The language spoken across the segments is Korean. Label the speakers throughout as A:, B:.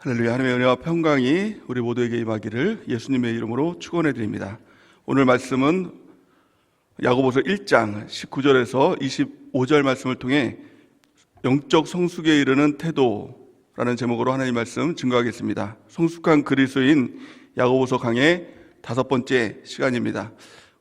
A: 할렐루야. 하나님의 은혜와 평강이 우리 모두에게 임하기를 예수님의 이름으로 축원해 드립니다. 오늘 말씀은 야고보서 1장 19절에서 25절 말씀을 통해 영적 성숙에 이르는 태도라는 제목으로 하나님 말씀 증거하겠습니다. 성숙한 그리스도인 야고보서 강의 5번째 시간입니다.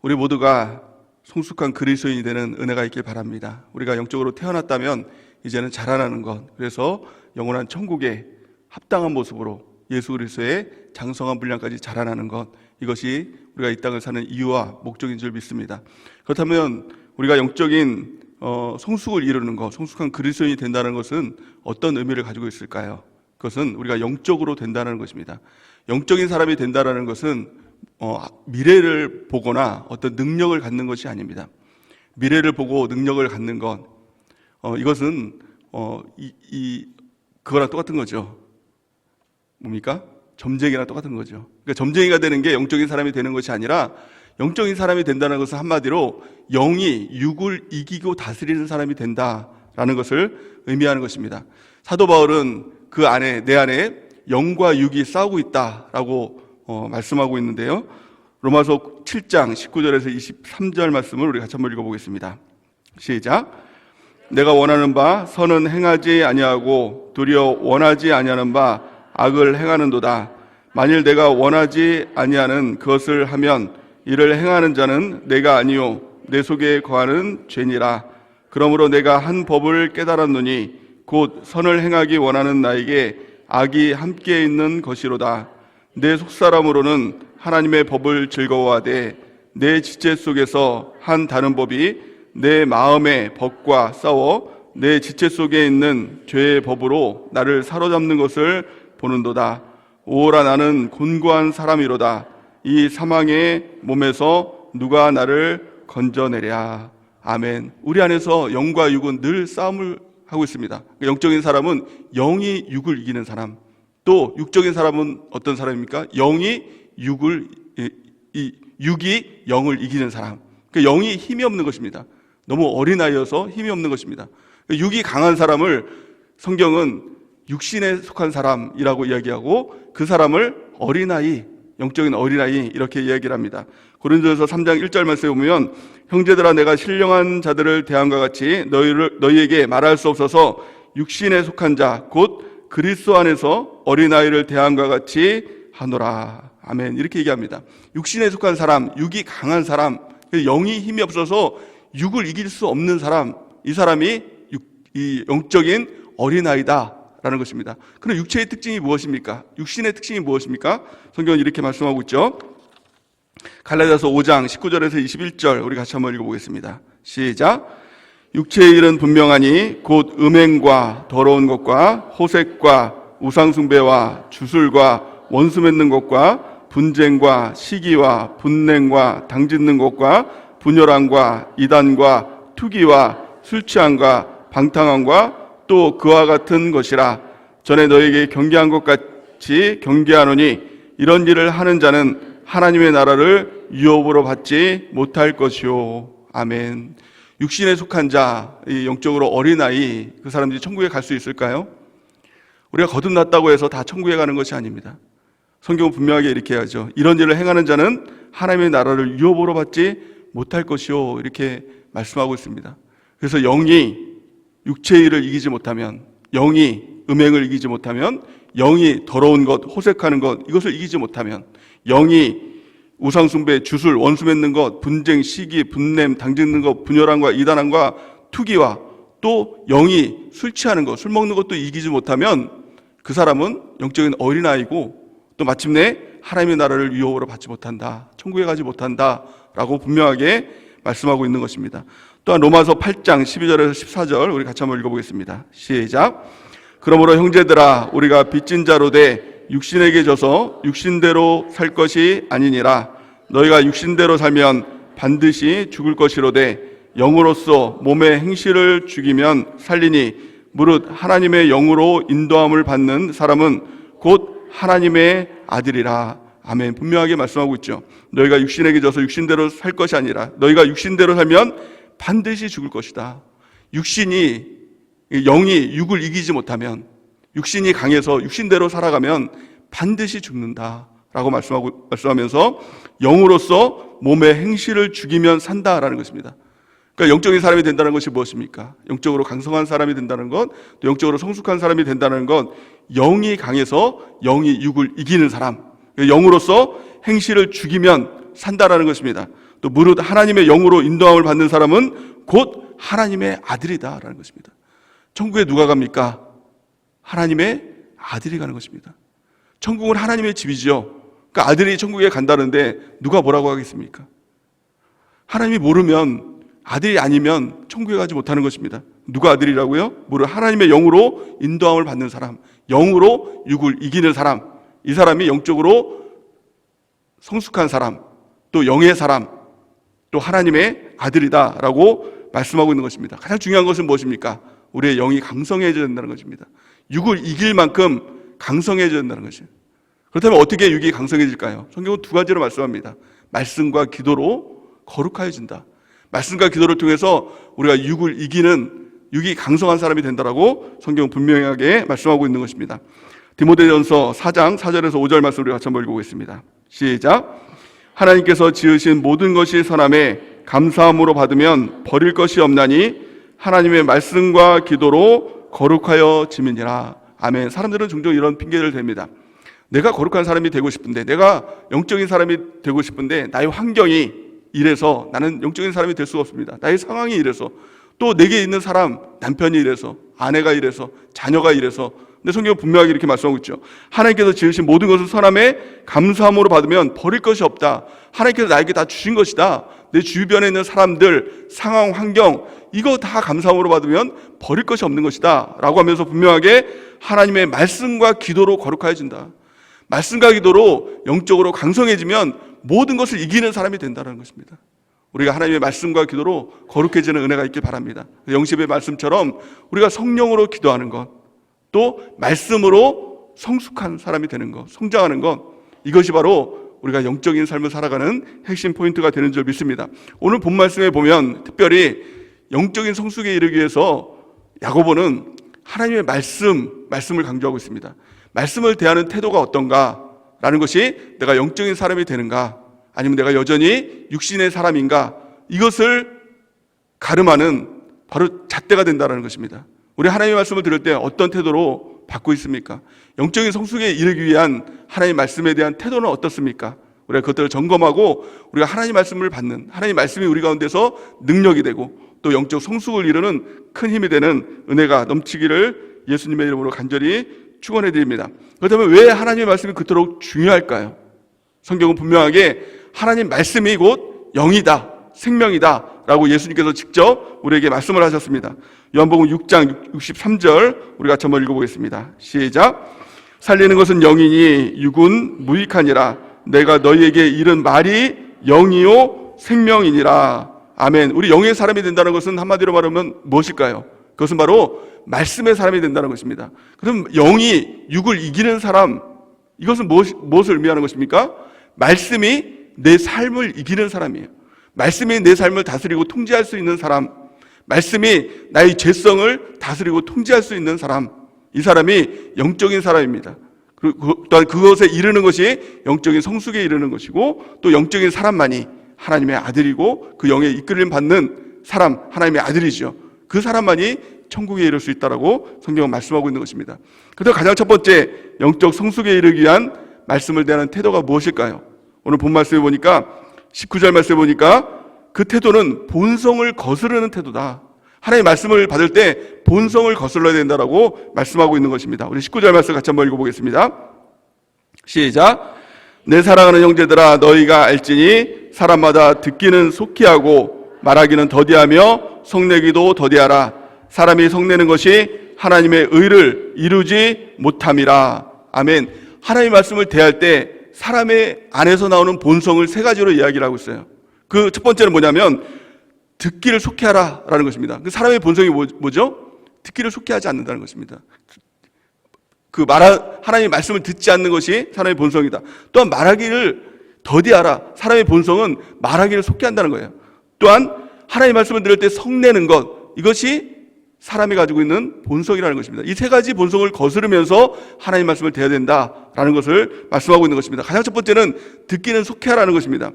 A: 우리 모두가 성숙한 그리스도인이 되는 은혜가 있길 바랍니다. 우리가 영적으로 태어났다면 이제는 자라나는 것, 그래서 영원한 천국에 합당한 모습으로 예수 그리스도의 장성한 분량까지 자라나는 것, 이것이 우리가 이 땅을 사는 이유와 목적인 줄 믿습니다. 그렇다면 우리가 영적인 성숙을 이루는 것, 성숙한 그리스도인이 된다는 것은 어떤 의미를 가지고 있을까요? 그것은 우리가 영적으로 된다는 것입니다. 영적인 사람이 된다는 것은 미래를 보거나 어떤 능력을 갖는 것이 아닙니다. 미래를 보고 능력을 갖는 것, 이것은 그거랑 똑같은 거죠. 뭡니까? 점쟁이랑 똑같은 거죠. 그러니까 점쟁이가 되는 게 영적인 사람이 되는 것이 아니라, 영적인 사람이 된다는 것은 한마디로 영이 육을 이기고 다스리는 사람이 된다라는 것을 의미하는 것입니다. 사도 바울은 그 안에, 내 안에 영과 육이 싸우고 있다라고 말씀하고 있는데요. 로마서 7장 19절에서 23절 말씀을 우리 같이 한번 읽어보겠습니다. 시작. 내가 원하는 바 선은 행하지 아니하고 도리어 원하지 아니하는 바 악을 행하는도다. 만일 내가 원하지 아니하는 그것을 하면 이를 행하는 자는 내가 아니요 내 속에 거하는 죄니라. 그러므로 내가 한 법을 깨달았노니 곧 선을 행하기 원하는 나에게 악이 함께 있는 것이로다. 내 속사람으로는 하나님의 법을 즐거워하되 내 지체 속에서 한 다른 법이 내 마음의 법과 싸워 내 지체 속에 있는 죄의 법으로 나를 사로잡는 것을 보는도다. 오라 나는 곤고한 사람이로다. 이 사망의 몸에서 누가 나를 건져내랴. 아멘. 우리 안에서 영과 육은 늘 싸움을 하고 있습니다. 영적인 사람은 영이 육을 이기는 사람, 또 육적인 사람은 어떤 사람입니까? 영이 육이 영을 이기는 사람. 그러니까 영이 힘이 없는 것입니다. 너무 어린아이여서 힘이 없는 것입니다. 육이 강한 사람을 성경은 육신에 속한 사람이라고 이야기하고, 그 사람을 어린아이, 영적인 어린아이 이렇게 이야기를 합니다. 고린도전서 3장 1절 말씀에 보면, 형제들아 내가 신령한 자들을 대함과 같이 너희에게 말할 수 없어서 육신에 속한 자 곧 그리스도 안에서 어린아이를 대함과 같이 하노라. 아멘. 이렇게 얘기합니다. 육신에 속한 사람, 육이 강한 사람, 영이 힘이 없어서 육을 이길 수 없는 사람, 이 사람이 이 영적인 어린아이다 라는 것입니다. 그럼 육체의 특징이 무엇입니까? 육신의 특징이 무엇입니까? 성경은 이렇게 말씀하고 있죠. 갈라디아서 5장 19절에서 21절 우리 같이 한번 읽어보겠습니다. 시작. 육체의 일은 분명하니 곧 음행과 더러운 것과 호색과 우상숭배와 주술과 원수 맺는 것과 분쟁과 시기와 분냉과 당짓는 것과 분열함과 이단과 투기와 술취함과 방탕함과 또 그와 같은 것이라. 전에 너에게 경계한 것 같이 경계하노니 이런 일을 하는 자는 하나님의 나라를 유업으로 받지 못할 것이요. 아멘. 육신에 속한 자, 이 영적으로 어린아이, 그 사람들이 천국에 갈 수 있을까요? 우리가 거듭났다고 해서 다 천국에 가는 것이 아닙니다. 성경은 분명하게 이렇게 하죠. 이런 일을 행하는 자는 하나님의 나라를 유업으로 받지 못할 것이요, 이렇게 말씀하고 있습니다. 그래서 영이 육체의 일을 이기지 못하면, 영이 음행을 이기지 못하면, 영이 더러운 것, 호색하는 것, 이것을 이기지 못하면, 영이 우상숭배, 주술, 원수 맺는 것, 분쟁, 시기, 분냄, 당짓는 것, 분열함과 이단함과 투기와 또 영이 술 취하는 것, 술 먹는 것도 이기지 못하면 그 사람은 영적인 어린아이고 또 마침내 하나님의 나라를 유업으로 받지 못한다, 천국에 가지 못한다 라고 분명하게 말씀하고 있는 것입니다. 또한 로마서 8장 12절에서 14절 우리 같이 한번 읽어보겠습니다. 시작. 그러므로 형제들아 우리가 빚진 자로 돼 육신에게 져서 육신대로 살 것이 아니니라. 너희가 육신대로 살면 반드시 죽을 것이로되 영으로서 몸의 행실을 죽이면 살리니 무릇 하나님의 영으로 인도함을 받는 사람은 곧 하나님의 아들이라. 아멘. 분명하게 말씀하고 있죠. 너희가 육신에게 져서 육신대로 살 것이 아니라 너희가 육신대로 살면 반드시 죽을 것이다. 육신이, 영이 육을 이기지 못하면, 육신이 강해서 육신대로 살아가면 반드시 죽는다라고 말씀하면서 영으로서 몸의 행실을 죽이면 산다라는 것입니다. 그러니까 영적인 사람이 된다는 것이 무엇입니까? 영적으로 강성한 사람이 된다는 것, 또 영적으로 성숙한 사람이 된다는 것, 영이 강해서 영이 육을 이기는 사람, 영으로서 행실을 죽이면 산다라는 것입니다. 또 무릇 하나님의 영으로 인도함을 받는 사람은 곧 하나님의 아들이다라는 것입니다. 천국에 누가 갑니까? 하나님의 아들이 가는 것입니다. 천국은 하나님의 집이죠. 그러니까 아들이 천국에 간다는데 누가 뭐라고 하겠습니까? 하나님이 모르면, 아들이 아니면 천국에 가지 못하는 것입니다. 누가 아들이라고요? 무릇 하나님의 영으로 인도함을 받는 사람, 영으로 육을 이기는 사람, 이 사람이 영적으로 성숙한 사람, 또 영의 사람, 또 하나님의 아들이다라고 말씀하고 있는 것입니다. 가장 중요한 것은 무엇입니까? 우리의 영이 강성해져야 된다는 것입니다. 육을 이길 만큼 강성해져야 된다는 것이에요. 그렇다면 어떻게 육이 강성해질까요? 성경은 두 가지로 말씀합니다. 말씀과 기도로 거룩하여진다. 말씀과 기도를 통해서 우리가 육을 이기는, 육이 강성한 사람이 된다라고 성경은 분명하게 말씀하고 있는 것입니다. 디모데전서 4장 4절에서 5절 말씀을 우리 같이 한번 읽어보겠습니다. 시작. 하나님께서 지으신 모든 것이 선함에 감사함으로 받으면 버릴 것이 없나니 하나님의 말씀과 기도로 거룩하여 지민이라. 아멘. 사람들은 종종 이런 핑계를 댑니다. 내가 거룩한 사람이 되고 싶은데, 내가 영적인 사람이 되고 싶은데 나의 환경이 이래서 나는 영적인 사람이 될 수가 없습니다. 나의 상황이 이래서, 또 내게 있는 사람, 남편이 이래서, 아내가 이래서, 자녀가 이래서. 근데 성경은 분명하게 이렇게 말씀하고 있죠. 하나님께서 지으신 모든 것을 선함에 감사함으로 받으면 버릴 것이 없다. 하나님께서 나에게 다 주신 것이다. 내 주변에 있는 사람들, 상황, 환경, 이거 다 감사함으로 받으면 버릴 것이 없는 것이다 라고 하면서 분명하게 하나님의 말씀과 기도로 거룩해진다. 말씀과 기도로 영적으로 강성해지면 모든 것을 이기는 사람이 된다는 것입니다. 우리가 하나님의 말씀과 기도로 거룩해지는 은혜가 있길 바랍니다. 영십의 말씀처럼 우리가 성령으로 기도하는 것, 또 말씀으로 성숙한 사람이 되는 것, 성장하는 것, 이것이 바로 우리가 영적인 삶을 살아가는 핵심 포인트가 되는 줄 믿습니다. 오늘 본 말씀에 보면 특별히 영적인 성숙에 이르기 위해서 야고보는 하나님의 말씀을 강조하고 있습니다. 말씀을 대하는 태도가 어떤가? 라는 것이 내가 영적인 사람이 되는가? 아니면 내가 여전히 육신의 사람인가? 이것을 가름하는 바로 잣대가 된다는 것입니다. 우리 하나님의 말씀을 들을 때 어떤 태도로 받고 있습니까? 영적인 성숙에 이르기 위한 하나님의 말씀에 대한 태도는 어떻습니까? 우리가 그것들을 점검하고 우리가 하나님의 말씀을 받는, 하나님의 말씀이 우리 가운데서 능력이 되고 또 영적 성숙을 이루는 큰 힘이 되는 은혜가 넘치기를 예수님의 이름으로 간절히 축원해 드립니다. 그렇다면 왜 하나님의 말씀이 그토록 중요할까요? 성경은 분명하게 하나님 말씀이 곧 영이다, 생명이다 라고 예수님께서 직접 우리에게 말씀을 하셨습니다. 요한복음 6장 63절 우리 같이 한번 읽어보겠습니다. 시작. 살리는 것은 영이니 육은 무익하니라. 내가 너희에게 이른 말이 영이요 생명이니라. 아멘. 우리 영의 사람이 된다는 것은 한마디로 말하면 무엇일까요? 그것은 바로 말씀의 사람이 된다는 것입니다. 그럼 영이 육을 이기는 사람, 이것은 무엇을 의미하는 것입니까? 말씀이 내 삶을 이기는 사람이에요. 말씀이 내 삶을 다스리고 통제할 수 있는 사람, 말씀이 나의 죄성을 다스리고 통제할 수 있는 사람, 이 사람이 영적인 사람입니다. 그리고 또한 그것에 이르는 것이 영적인 성숙에 이르는 것이고, 또 영적인 사람만이 하나님의 아들이고 그 영의 이끌림 받는 사람, 하나님의 아들이죠. 그 사람만이 천국에 이를 수 있다라고 성경은 말씀하고 있는 것입니다. 그래서 가장 첫 번째 영적 성숙에 이르기 위한 말씀을 대하는 태도가 무엇일까요? 오늘 본 말씀에 보니까 19절 말씀에 보니까 그 태도는 본성을 거스르는 태도다. 하나님의 말씀을 받을 때 본성을 거슬러야 된다라고 말씀하고 있는 것입니다. 우리 19절 말씀 같이 한번 읽어보겠습니다. 시작. 내 사랑하는 형제들아, 너희가 알지니 사람마다 듣기는 속히 하고 말하기는 더디하며 성내기도 더디하라. 사람이 성내는 것이 하나님의 의를 이루지 못함이라. 아멘. 하나님의 말씀을 대할 때 사람의 안에서 나오는 본성을 세 가지로 이야기를 하고 있어요. 그 첫 번째는 뭐냐면 듣기를 속히 하라라는 것입니다. 그 사람의 본성이 뭐죠? 듣기를 속히 하지 않는다는 것입니다. 하나님의 말씀을 듣지 않는 것이 사람의 본성이다. 또한 말하기를 더디하라. 사람의 본성은 말하기를 속히 한다는 거예요. 또한 하나님의 말씀을 들을 때 성내는 것, 이것이 사람이 가지고 있는 본성이라는 것입니다. 이 세 가지 본성을 거스르면서 하나님 말씀을 대해야 된다라는 것을 말씀하고 있는 것입니다. 가장 첫 번째는 듣기는 속해하라는 것입니다.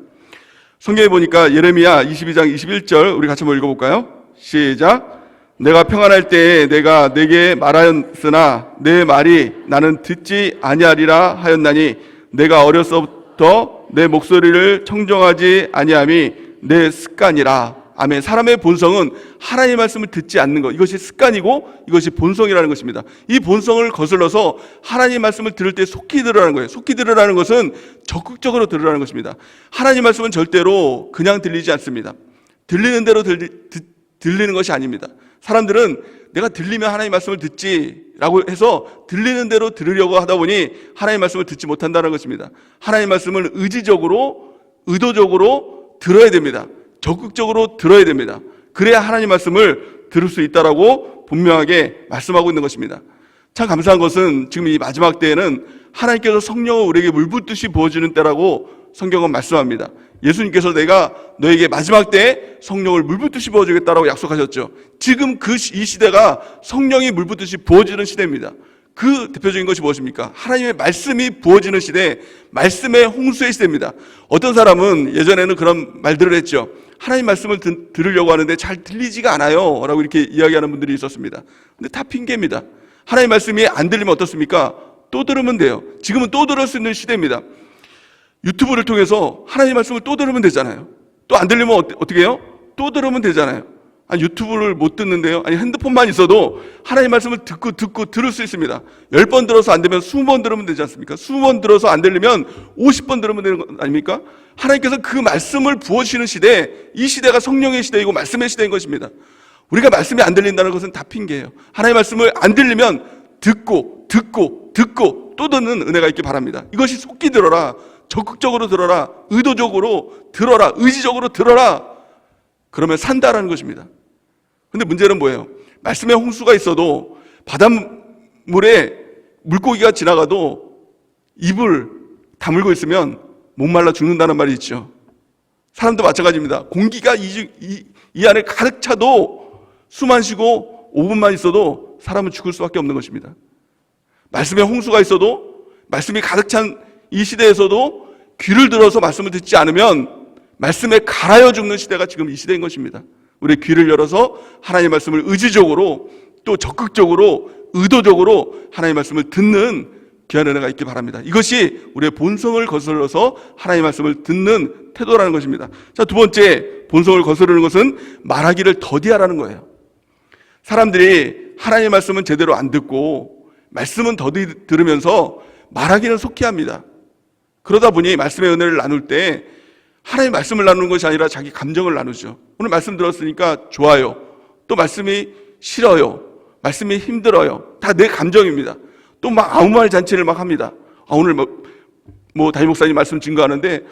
A: 성경에 보니까 예레미야 22장 21절 우리 같이 한번 읽어볼까요? 시작. 내가 평안할 때에 내가 내게 말하였으나 내 말이 나는 듣지 아니하리라 하였나니 내가 어려서부터 내 목소리를 청정하지 아니함이 내 습관이라. 아멘. 사람의 본성은 하나님의 말씀을 듣지 않는 것, 이것이 습관이고 이것이 본성이라는 것입니다. 이 본성을 거슬러서 하나님의 말씀을 들을 때 속히 들으라는 거예요. 속히 들으라는 것은 적극적으로 들으라는 것입니다. 하나님의 말씀은 절대로 그냥 들리지 않습니다. 들리는 대로 들리는 것이 아닙니다. 사람들은 내가 들리면 하나님의 말씀을 듣지라고 해서 들리는 대로 들으려고 하다 보니 하나님의 말씀을 듣지 못한다는 것입니다. 하나님의 말씀을 의지적으로, 의도적으로 들어야 됩니다. 적극적으로 들어야 됩니다. 그래야 하나님 말씀을 들을 수 있다라고 분명하게 말씀하고 있는 것입니다. 참 감사한 것은 지금 이 마지막 때에는 하나님께서 성령을 우리에게 물붓듯이 부어주는 때라고 성경은 말씀합니다. 예수님께서 내가 너에게 마지막 때에 성령을 물붓듯이 부어주겠다라고 약속하셨죠. 지금 이 시대가 성령이 물붓듯이 부어지는 시대입니다. 그 대표적인 것이 무엇입니까? 하나님의 말씀이 부어지는 시대, 말씀의 홍수의 시대입니다. 어떤 사람은 예전에는 그런 말들을 했죠. 하나님 말씀을 들으려고 하는데 잘 들리지가 않아요 라고 이렇게 이야기하는 분들이 있었습니다. 근데 다 핑계입니다. 하나님 말씀이 안 들리면 어떻습니까? 또 들으면 돼요. 지금은 또 들을 수 있는 시대입니다. 유튜브를 통해서 하나님 말씀을 또 들으면 되잖아요. 또 안 들리면 어떻게 해요? 또 들으면 되잖아요. 아니, 유튜브를 못 듣는데요? 아니, 핸드폰만 있어도 하나님 말씀을 듣고 들을 수 있습니다. 10번 들어서 안 되면 20번 들으면 되지 않습니까? 20번 들어서 안 들리면 50번 들으면 되는 거 아닙니까? 하나님께서 그 말씀을 부어주시는 시대, 이 시대가 성령의 시대이고 말씀의 시대인 것입니다. 우리가 말씀이 안 들린다는 것은 다 핑계예요. 하나님의 말씀을 안 들리면 듣고 또 듣는 은혜가 있기 바랍니다. 이것이 속히 들어라, 적극적으로 들어라, 의도적으로 들어라, 의지적으로 들어라. 그러면 산다라는 것입니다. 근데 문제는 뭐예요? 말씀에 홍수가 있어도 바닷물에 물고기가 지나가도 입을 다물고 있으면 목말라 죽는다는 말이 있죠. 사람도 마찬가지입니다. 공기가 이 안에 가득 차도 숨 안 쉬고 5분만 있어도 사람은 죽을 수밖에 없는 것입니다. 말씀에 홍수가 있어도, 말씀이 가득 찬 이 시대에서도 귀를 들어서 말씀을 듣지 않으면 말씀에 갈아여 죽는 시대가 지금 이 시대인 것입니다. 우리 귀를 열어서 하나님의 말씀을 의지적으로 또 적극적으로 의도적으로 하나님의 말씀을 듣는 귀한 은혜가 있기 바랍니다. 이것이 우리의 본성을 거슬러서 하나님의 말씀을 듣는 태도라는 것입니다. 자, 두 번째, 본성을 거스르는 것은 말하기를 더디하라는 거예요. 사람들이 하나님의 말씀은 제대로 안 듣고 말씀은 더디 들으면서 말하기는 속히 합니다. 그러다 보니 말씀의 은혜를 나눌 때 하나님의 말씀을 나누는 것이 아니라 자기 감정을 나누죠. 오늘 말씀 들었으니까 좋아요. 또 말씀이 싫어요. 말씀이 힘들어요. 다 내 감정입니다. 또 막 아무 말 잔치를 막 합니다. 오늘 뭐 담임 목사님 말씀 증거하는데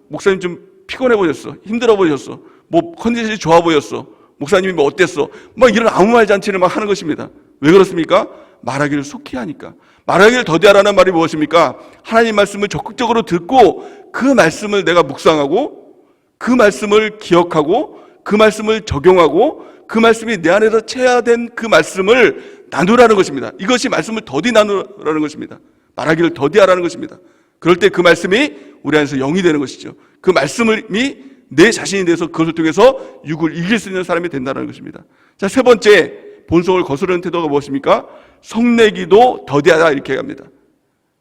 A: 목사님 좀 피곤해 보였어. 힘들어 보였어. 뭐 컨디션이 좋아 보였어. 목사님이 뭐 어땠어. 막 이런 아무 말 잔치를 막 하는 것입니다. 왜 그렇습니까? 말하기를 속히 하니까. 말하기를 더디하라는 말이 무엇입니까? 하나님 말씀을 적극적으로 듣고 그 말씀을 내가 묵상하고 그 말씀을 기억하고 그 말씀을 적용하고 그 말씀이 내 안에서 체화된 그 말씀을 나누라는 것입니다. 이것이 말씀을 더디 나누라는 것입니다. 말하기를 더디하라는 것입니다. 그럴 때 그 말씀이 우리 안에서 영이 되는 것이죠. 그 말씀이 내 자신이 돼서 그것을 통해서 육을 이길 수 있는 사람이 된다는 것입니다. 자, 세 번째, 본성을 거스르는 태도가 무엇입니까? 성내기도 더디하다, 이렇게 합니다.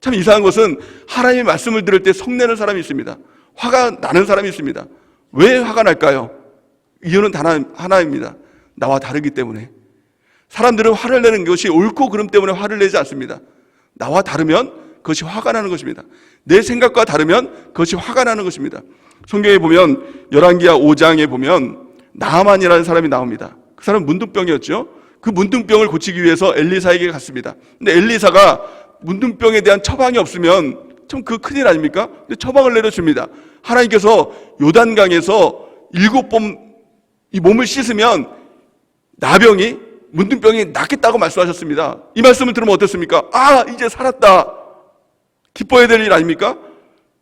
A: 참 이상한 것은 하나님의 말씀을 들을 때 성내는 사람이 있습니다. 화가 나는 사람이 있습니다. 왜 화가 날까요? 이유는 단 하나입니다. 나와 다르기 때문에. 사람들은 화를 내는 것이 옳고 그름 때문에 화를 내지 않습니다. 나와 다르면 그것이 화가 나는 것입니다. 내 생각과 다르면 그것이 화가 나는 것입니다. 성경에 보면 열왕기하 5장에 보면 나아만이라는 사람이 나옵니다. 그 사람은 문둥병이었죠. 그 문둥병을 고치기 위해서 엘리사에게 갔습니다. 근데 엘리사가 문둥병에 대한 처방이 없으면 참 그 큰일 아닙니까? 근데 처방을 내려줍니다. 하나님께서 요단강에서 7번 이 몸을 씻으면 나병이, 문둥병이 낫겠다고 말씀하셨습니다. 이 말씀을 들으면 어떻습니까? 이제 살았다. 기뻐해야 될 일 아닙니까?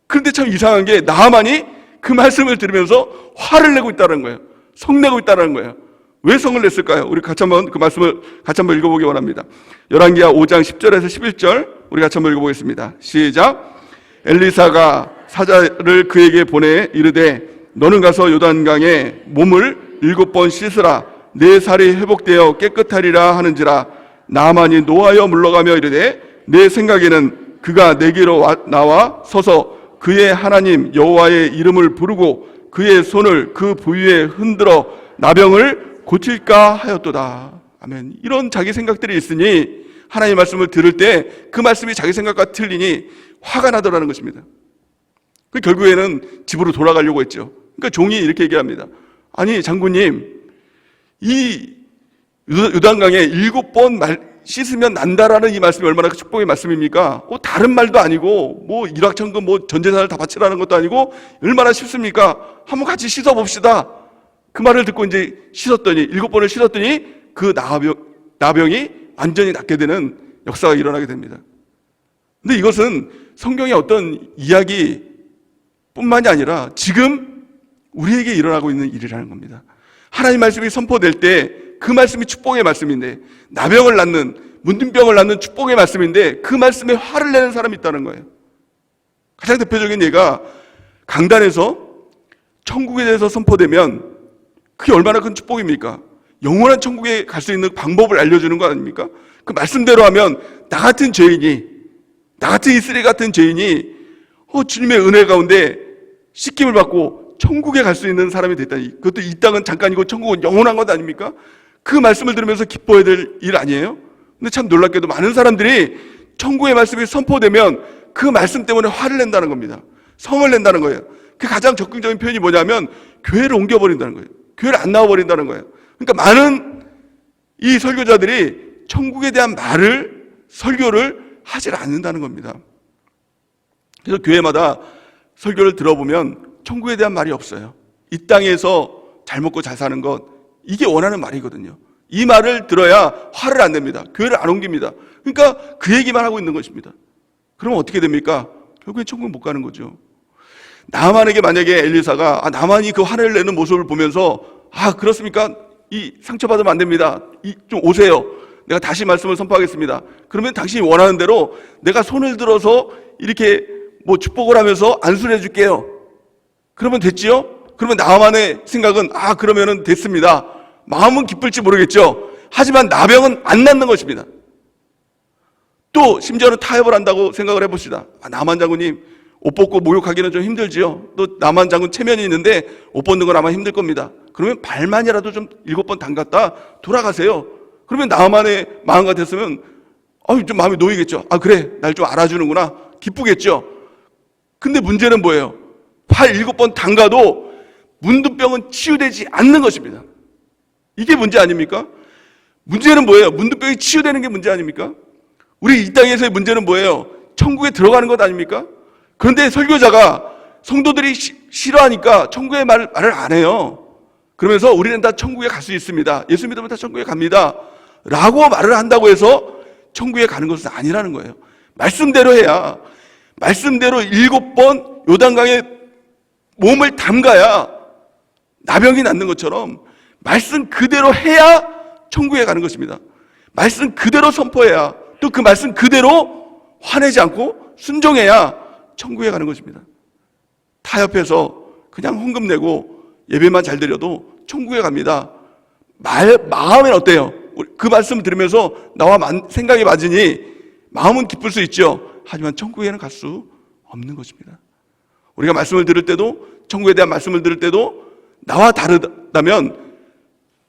A: 그런데 참 이상한 게 나하만이 그 말씀을 들으면서 화를 내고 있다는 거예요. 성내고 있다는 거예요. 왜 성을 냈을까요? 우리 같이 한번 그 말씀을 같이 한번 읽어보기 원합니다. 열왕기하 5장 10절에서 11절 우리 같이 한번 읽어보겠습니다. 시작. 엘리사가 사자를 그에게 보내 이르되 너는 가서 요단강에 몸을 7번 씻으라. 내 살이 회복되어 깨끗하리라 하는지라. 나만이 노하여 물러가며 이르되 내 생각에는 그가 내게로 나와 서서 그의 하나님 여호와의 이름을 부르고 그의 손을 그 부위에 흔들어 나병을 고칠까 하였도다. 아멘. 이런 자기 생각들이 있으니 하나님의 말씀을 들을 때 그 말씀이 자기 생각과 틀리니 화가 나더라는 것입니다. 그 결국에는 집으로 돌아가려고 했죠. 그러니까 종이 이렇게 얘기합니다. 아니 장군님, 이 요단강에 7번 씻으면 난다라는 이 말씀이 얼마나 축복의 말씀입니까? 다른 말도 아니고 일확천금 전 재산을 다 바치라는 것도 아니고 얼마나 쉽습니까? 한번 같이 씻어봅시다. 그 말을 듣고 이제 씻었더니 7번을 씻었더니 그 나병이 완전히 낫게 되는 역사가 일어나게 됩니다. 근데 이것은 성경의 어떤 이야기뿐만이 아니라 지금 우리에게 일어나고 있는 일이라는 겁니다. 하나님 말씀이 선포될 때 그 말씀이 축복의 말씀인데, 나병을 낫는, 문둥병을 낫는 축복의 말씀인데 그 말씀에 화를 내는 사람이 있다는 거예요. 가장 대표적인 예가 강단에서 천국에 대해서 선포되면 그게 얼마나 큰 축복입니까? 영원한 천국에 갈 수 있는 방법을 알려주는 거 아닙니까? 그 말씀대로 하면 나 같은 죄인이, 나 같은 이 쓰레기 같은 죄인이 주님의 은혜 가운데 씻김을 받고 천국에 갈 수 있는 사람이 됐다니, 그것도 이 땅은 잠깐이고 천국은 영원한 것 아닙니까? 그 말씀을 들으면서 기뻐해야 될 일 아니에요? 근데 참 놀랍게도 많은 사람들이 천국의 말씀이 선포되면 그 말씀 때문에 화를 낸다는 겁니다. 성을 낸다는 거예요. 그 가장 적극적인 표현이 뭐냐면 교회를 옮겨버린다는 거예요. 교회를 안 나와버린다는 거예요. 그러니까 많은 이 설교자들이 천국에 대한 설교를 하질 않는다는 겁니다. 그래서 교회마다 설교를 들어보면 천국에 대한 말이 없어요. 이 땅에서 잘 먹고 잘 사는 것, 이게 원하는 말이거든요. 이 말을 들어야 화를 안 냅니다. 교회를 안 옮깁니다. 그러니까 그 얘기만 하고 있는 것입니다. 그러면 어떻게 됩니까? 결국엔 천국 못 가는 거죠. 나만에게 만약에 엘리사가 나만이 그 화를 내는 모습을 보면서 그렇습니까? 이 상처받으면 안 됩니다. 좀 오세요. 내가 다시 말씀을 선포하겠습니다. 그러면 당신이 원하는 대로 내가 손을 들어서 이렇게 축복을 하면서 안수를 해줄게요. 그러면 됐지요? 그러면 나만의 생각은 그러면은 됐습니다. 마음은 기쁠지 모르겠죠. 하지만 나병은 안 낫는 것입니다. 또 심지어는 타협을 한다고 생각을 해봅시다. 나만 장군님 옷 벗고 목욕하기는 좀 힘들지요. 또 나만 장군 체면이 있는데 옷 벗는 건 아마 힘들 겁니다. 그러면 발만이라도 좀 7번 담갔다 돌아가세요. 그러면 나만의 마음 같았으면 좀 마음이 놓이겠죠. 그래, 날 좀 알아주는구나, 기쁘겠죠. 근데 문제는 뭐예요? 발 7번 담가도 문둥병은 치유되지 않는 것입니다. 이게 문제 아닙니까? 문제는 뭐예요? 문둥병이 치유되는 게 문제 아닙니까? 우리 이 땅에서의 문제는 뭐예요? 천국에 들어가는 것 아닙니까? 그런데 설교자가 성도들이 싫어하니까 천국의 말을 안 해요. 그러면서 우리는 다 천국에 갈 수 있습니다. 예수 믿으면 다 천국에 갑니다. 라고 말을 한다고 해서 천국에 가는 것은 아니라는 거예요. 말씀대로 해야, 말씀대로 7번 요단강에 몸을 담가야 나병이 낫는 것처럼 말씀 그대로 해야 천국에 가는 것입니다. 말씀 그대로 선포해야, 또 그 말씀 그대로 화내지 않고 순종해야 천국에 가는 것입니다. 타협해서 그냥 헌금 내고 예배만 잘 드려도 천국에 갑니다. 마음엔 어때요? 그 말씀 들으면서 나와 생각이 맞으니 마음은 기쁠 수 있죠. 하지만 천국에는 갈 수 없는 것입니다. 우리가 말씀을 들을 때도, 천국에 대한 말씀을 들을 때도 나와 다르다면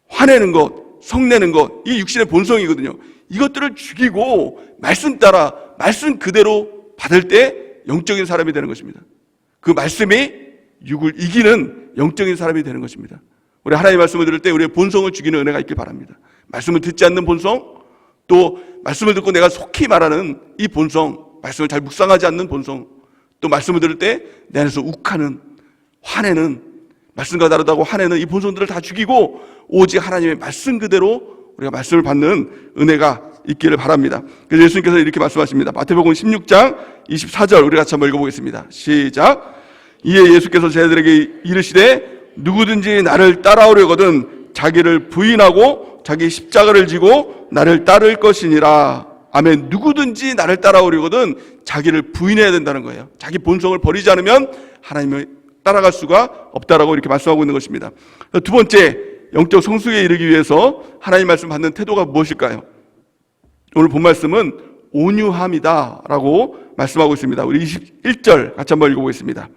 A: 화내는 것, 성내는 것, 이 육신의 본성이거든요. 이것들을 죽이고 말씀 따라 말씀 그대로 받을 때 영적인 사람이 되는 것입니다. 그 말씀이 육을 이기는 영적인 사람이 되는 것입니다. 우리 하나님의 말씀을 들을 때 우리의 본성을 죽이는 은혜가 있길 바랍니다. 말씀을 듣지 않는 본성, 또 말씀을 듣고 내가 속히 말하는 이 본성, 말씀을 잘 묵상하지 않는 본성, 또 말씀을 들을 때 내 안에서 욱하는, 화내는, 말씀과 다르다고 화내는 이 본성들을 다 죽이고 오직 하나님의 말씀 그대로 우리가 말씀을 받는 은혜가 있기를 바랍니다. 그래서 예수님께서 이렇게 말씀하십니다. 마태복음 16장 24절 우리 같이 한번 읽어보겠습니다. 시작. 이에 예수께서 제자들에게 이르시되 누구든지 나를 따라오려거든 자기를 부인하고 자기 십자가를 지고 나를 따를 것이니라. 아멘. 누구든지 나를 따라오려거든 자기를 부인해야 된다는 거예요. 자기 본성을 버리지 않으면 하나님을 따라갈 수가 없다라고 이렇게 말씀하고 있는 것입니다. 두 번째, 영적 성숙에 이르기 위해서 하나님 말씀 받는 태도가 무엇일까요? 오늘 본 말씀은 온유함이다 라고 말씀하고 있습니다. 우리 21절 같이 한번 읽어보겠습니다.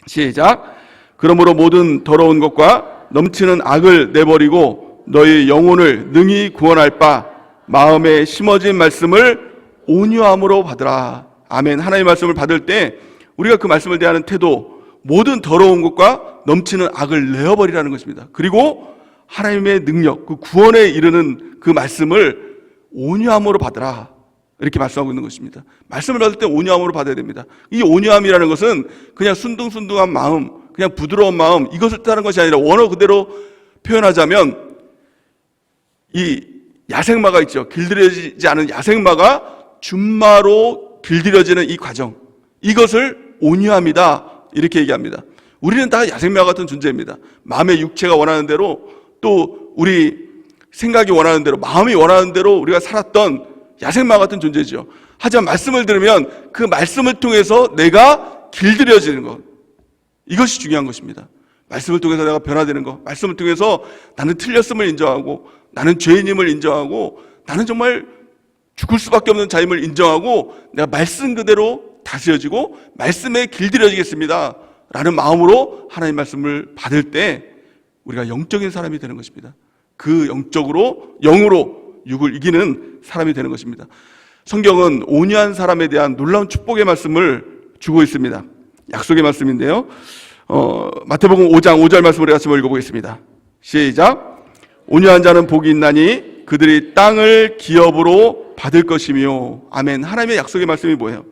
A: 시작. 그러므로 모든 더러운 것과 넘치는 악을 내버리고 너희 영혼을 능히 구원할 바 마음에 심어진 말씀을 온유함으로 받으라. 아멘. 하나님의 말씀을 받을 때 우리가 그 말씀을 대하는 태도, 모든 더러운 것과 넘치는 악을 내어버리라는 것입니다. 그리고 하나님의 능력, 그 구원에 이르는 그 말씀을 온유함으로 받으라. 이렇게 말씀하고 있는 것입니다. 말씀을 받을 때 온유함으로 받아야 됩니다. 이 온유함이라는 것은 그냥 순둥순둥한 마음, 그냥 부드러운 마음, 이것을 뜻하는 것이 아니라 원어 그대로 표현하자면 이 야생마가 있죠. 길들여지지 않은 야생마가 준마로 길들여지는 이 과정, 이것을 온유함이다 이렇게 얘기합니다. 우리는 다 야생마 같은 존재입니다. 마음의 육체가 원하는 대로, 또 우리 생각이 원하는 대로, 마음이 원하는 대로 우리가 살았던 야생마 같은 존재죠. 하지만 말씀을 들으면 그 말씀을 통해서 내가 길들여지는 것, 이것이 중요한 것입니다. 말씀을 통해서 내가 변화되는 것, 말씀을 통해서 나는 틀렸음을 인정하고, 나는 죄인임을 인정하고, 나는 정말 죽을 수밖에 없는 자임을 인정하고, 내가 말씀 그대로 다스려지고 말씀에 길들여지겠습니다 라는 마음으로 하나님 말씀을 받을 때 우리가 영적인 사람이 되는 것입니다. 그 영적으로, 영으로 육을 이기는 사람이 되는 것입니다. 성경은 온유한 사람에 대한 놀라운 축복의 말씀을 주고 있습니다. 약속의 말씀인데요, 마태복음 5장 5절 말씀을 같이 읽어보겠습니다. 시작. 온유한 자는 복이 있나니 그들이 땅을 기업으로 받을 것이며. 아멘. 하나님의 약속의 말씀이 뭐예요?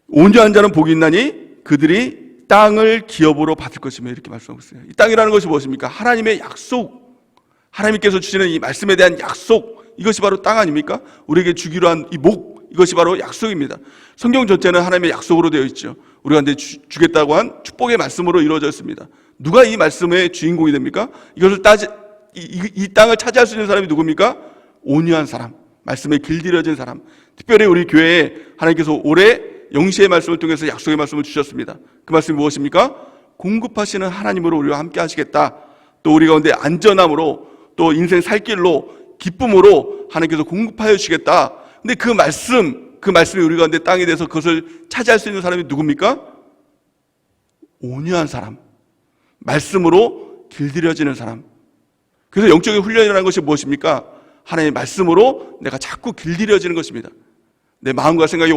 A: 온유한 자는 복이 있나니 그들이 땅을 기업으로 받을 것이며, 이렇게 말씀하고 있어요. 이 땅이라는 것이 무엇입니까? 하나님의 약속, 하나님께서 주시는 이 말씀에 대한 약속, 이것이 바로 땅 아닙니까? 우리에게 주기로 한 이 목, 이것이 바로 약속입니다. 성경 전체는 하나님의 약속으로 되어 있죠. 우리가 주겠다고 한 축복의 말씀으로 이루어져 있습니다. 누가 이 말씀의 주인공이 됩니까? 이것을 이 땅을 차지할 수 있는 사람이 누굽니까? 온유한 사람, 말씀에 길들여진 사람. 특별히 우리 교회에 하나님께서 올해 영시의 말씀을 통해서 약속의 말씀을 주셨습니다. 그 말씀이 무엇입니까? 공급하시는 하나님으로 우리와 함께 하시겠다. 또 우리 가운데 안전함으로, 또 인생 살 길로, 기쁨으로 하나님께서 공급하여 주시겠다. 근데 그 말씀이 우리 가운데 땅에 대해서 그것을 차지할 수 있는 사람이 누굽니까? 온유한 사람, 말씀으로 길들여지는 사람. 그래서 영적인 훈련이라는 것이 무엇입니까? 하나님의 말씀으로 내가 자꾸 길들여지는 것입니다. 내 마음과 생각이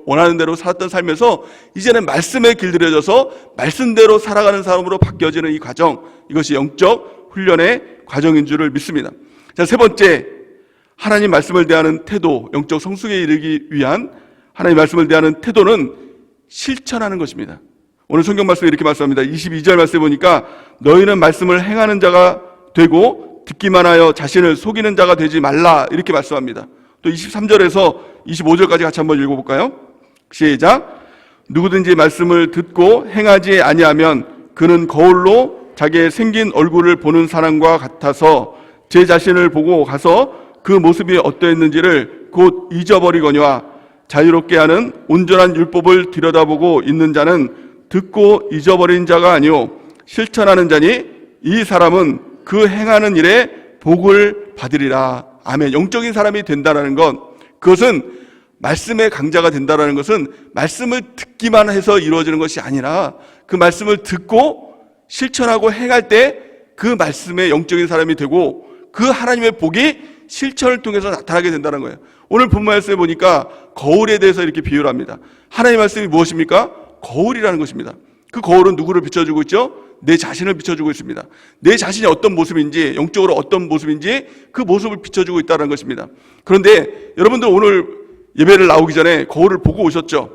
A: 원하는 대로 살았던 삶에서 이제는 말씀에 길들여져서 말씀대로 살아가는 사람으로 바뀌어지는 이 과정, 이것이 영적 훈련의 과정인 줄을 믿습니다. 자, 세 번째, 하나님 말씀을 대하는 태도, 영적 성숙에 이르기 위한 하나님 말씀을 대하는 태도는 실천하는 것입니다. 오늘 성경 말씀에 이렇게 말씀합니다. 22절 말씀에 보니까 너희는 말씀을 행하는 자가 되고 듣기만 하여 자신을 속이는 자가 되지 말라, 이렇게 말씀합니다. 또 23절에서 25절까지 같이 한번 읽어볼까요? 시작. 누구든지 말씀을 듣고 행하지 아니하면 그는 거울로 자기의 생긴 얼굴을 보는 사람과 같아서 제 자신을 보고 가서 그 모습이 어떠했는지를 곧 잊어버리거니와 자유롭게 하는 온전한 율법을 들여다보고 있는 자는 듣고 잊어버린 자가 아니오 실천하는 자니 이 사람은 그 행하는 일에 복을 받으리라. 아멘. 영적인 사람이 된다는 것, 그것은 말씀의 강자가 된다는 것은 말씀을 듣기만 해서 이루어지는 것이 아니라 그 말씀을 듣고 실천하고 행할 때 그 말씀의 영적인 사람이 되고 그 하나님의 복이 실천을 통해서 나타나게 된다는 거예요. 오늘 본문 말씀에 보니까 거울에 대해서 이렇게 비유를 합니다. 하나님의 말씀이 무엇입니까? 거울이라는 것입니다. 그 거울은 누구를 비춰주고 있죠? 내 자신을 비춰주고 있습니다. 내 자신이 어떤 모습인지, 영적으로 어떤 모습인지 그 모습을 비춰주고 있다는 것입니다. 그런데 여러분들 오늘 예배를 나오기 전에 거울을 보고 오셨죠?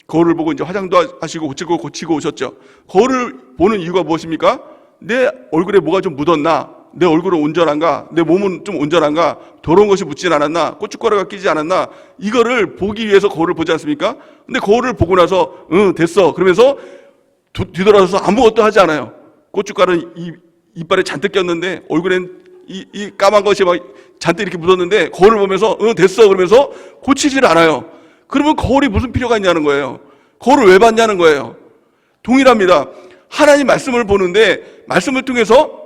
A: 거울을 보고 이제 화장도 하시고 고치고 오셨죠? 거울을 보는 이유가 무엇입니까? 내 얼굴에 뭐가 좀 묻었나? 내 얼굴은 온전한가? 내 몸은 좀 온전한가? 더러운 것이 묻진 않았나? 고춧가루가 끼지 않았나? 이거를 보기 위해서 거울을 보지 않습니까? 근데 거울을 보고 나서 됐어 그러면서 뒤돌아서서 아무것도 하지 않아요. 고춧가루는 이빨에 잔뜩 꼈는데 얼굴엔 이 까만 것이 막 잔뜩 이렇게 묻었는데 거울을 보면서 됐어 그러면서 고치질 않아요. 그러면 거울이 무슨 필요가 있냐는 거예요. 거울을 왜 봤냐는 거예요. 동일합니다. 하나님 말씀을 보는데 말씀을 통해서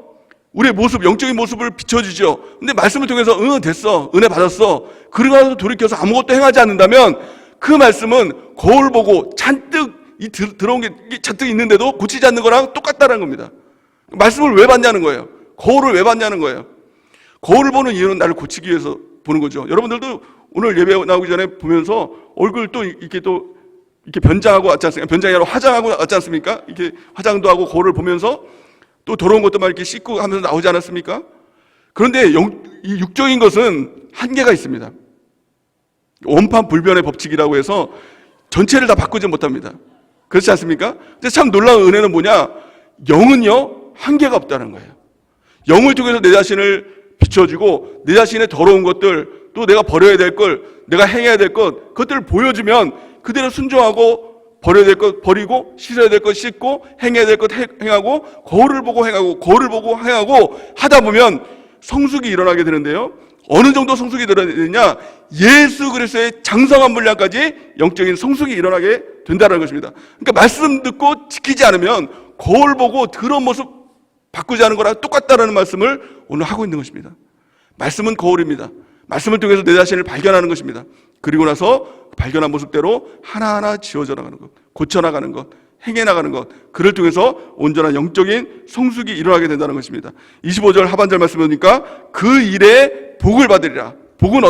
A: 우리의 모습, 영적인 모습을 비춰주죠. 근데 말씀을 통해서 됐어, 은혜 받았어, 그러고 나서 돌이켜서 아무것도 행하지 않는다면 그 말씀은 거울 보고 잔뜩 들어온 게 잔뜩 있는데도 고치지 않는 거랑 똑같다는 겁니다. 말씀을 왜 받냐는 거예요. 거울을 왜 받냐는 거예요. 거울을 보는 이유는 나를 고치기 위해서 보는 거죠. 여러분들도 오늘 예배 나오기 전에 보면서 얼굴 또 이렇게 변장하고 왔지 않습니까? 변장이 아니라 화장하고 왔지 않습니까? 이렇게 화장도 하고 거울을 보면서 또 더러운 것도 막 이렇게 씻고 하면서 나오지 않았습니까? 그런데 이 육적인 것은 한계가 있습니다. 원판불변의 법칙이라고 해서 전체를 다 바꾸지 못합니다. 그렇지 않습니까? 근데 참 놀라운 은혜는 뭐냐? 영은요, 한계가 없다는 거예요. 영을 통해서 내 자신을 비춰주고 내 자신의 더러운 것들, 또 내가 버려야 될 걸, 내가 행해야 될 것, 그것들을 보여주면 그대로 순종하고 버려야 될 것 버리고, 씻어야 될 것 씻고, 행해야 될 것 행하고, 거울을 보고 행하고, 거울을 보고 행하고 하다 보면 성숙이 일어나게 되는데요. 어느 정도 성숙이 일어나느냐? 예수 그리스도의 장성한 분량까지 영적인 성숙이 일어나게 된다는 것입니다. 그러니까 말씀 듣고 지키지 않으면 거울 보고 더러운 모습 바꾸지 않은 거랑 똑같다는 말씀을 오늘 하고 있는 것입니다. 말씀은 거울입니다. 말씀을 통해서 내 자신을 발견하는 것입니다. 그리고 나서 발견한 모습대로 하나하나 지워져 나가는 것, 고쳐나가는 것, 행해나가는 것, 그를 통해서 온전한 영적인 성숙이 일어나게 된다는 것입니다. 25절 하반절 말씀 보니까 그 일에 복을 받으리라. 복은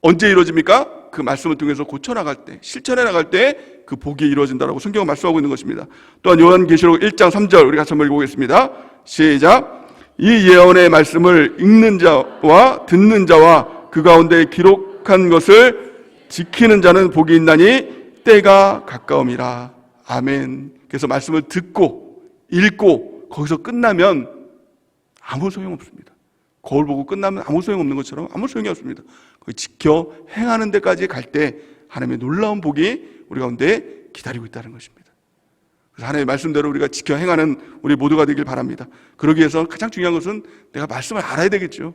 A: 언제 이루어집니까? 그 말씀을 통해서 고쳐나갈 때, 실천해 나갈 때 그 복이 이루어진다라고 성경은 말씀하고 있는 것입니다. 또한 요한계시록 1장 3절 우리 같이 한번 읽어보겠습니다. 시작. 이 예언의 말씀을 읽는 자와 듣는 자와 그 가운데 기록한 것을 지키는 자는 복이 있나니 때가 가까움이라. 아멘. 그래서 말씀을 듣고 읽고 거기서 끝나면 아무 소용없습니다. 거울 보고 끝나면 아무 소용없는 것처럼 아무 소용이 없습니다. 지켜 행하는 데까지 갈 때 하나님의 놀라운 복이 우리 가운데 기다리고 있다는 것입니다. 그래서 하나님의 말씀대로 우리가 지켜 행하는 우리 모두가 되길 바랍니다. 그러기 위해서 가장 중요한 것은 내가 말씀을 알아야 되겠죠.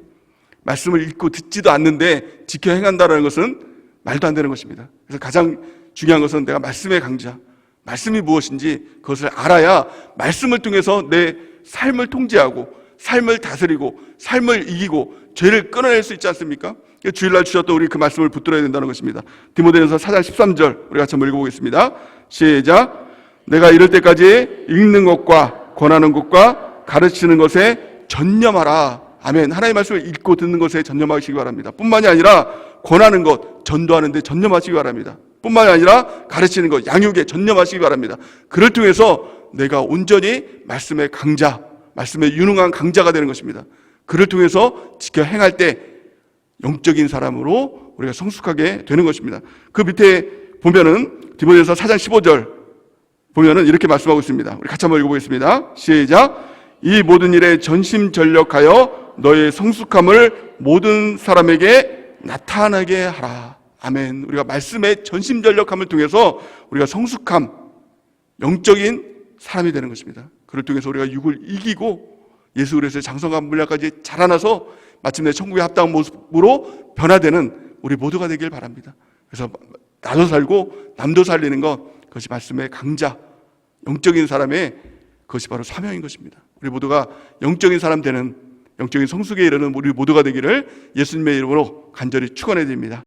A: 말씀을 읽고 듣지도 않는데 지켜 행한다는 것은 말도 안 되는 것입니다. 그래서 가장 중요한 것은 내가 말씀의 강자, 말씀이 무엇인지 그것을 알아야 말씀을 통해서 내 삶을 통제하고 삶을 다스리고 삶을 이기고 죄를 끊어낼 수 있지 않습니까? 주일날 주셨던 우리 그 말씀을 붙들어야 된다는 것입니다. 디모데전서 4장 13절 우리 같이 한번 읽어보겠습니다. 시작. 내가 이럴 때까지 읽는 것과 권하는 것과 가르치는 것에 전념하라. 아멘. 하나님의 말씀을 읽고 듣는 것에 전념하시기 바랍니다. 뿐만이 아니라 권하는 것, 전도하는 데 전념하시기 바랍니다. 뿐만이 아니라 가르치는 것, 양육에 전념하시기 바랍니다. 그를 통해서 내가 온전히 말씀의 강자, 말씀의 유능한 강자가 되는 것입니다. 그를 통해서 지켜 행할 때 영적인 사람으로 우리가 성숙하게 되는 것입니다. 그 밑에 보면은 디모데전서 4장 15절 보면은 이렇게 말씀하고 있습니다. 우리 같이 한번 읽어보겠습니다. 시작. 이 모든 일에 전심전력하여 너의 성숙함을 모든 사람에게 나타나게 하라. 아멘. 우리가 말씀의 전심전력함을 통해서 우리가 성숙함, 영적인 사람이 되는 것입니다. 그를 통해서 우리가 육을 이기고 예수 그리스도의 장성한 분량까지 자라나서 마침내 천국에 합당한 모습으로 변화되는 우리 모두가 되길 바랍니다. 그래서 나도 살고 남도 살리는 것, 그것이 말씀의 강자, 영적인 사람의 그것이 바로 사명인 것입니다. 우리 모두가 영적인 사람 되는, 영적인 성숙에 이르는 우리 모두가 되기를 예수님의 이름으로 간절히 축원해 드립니다.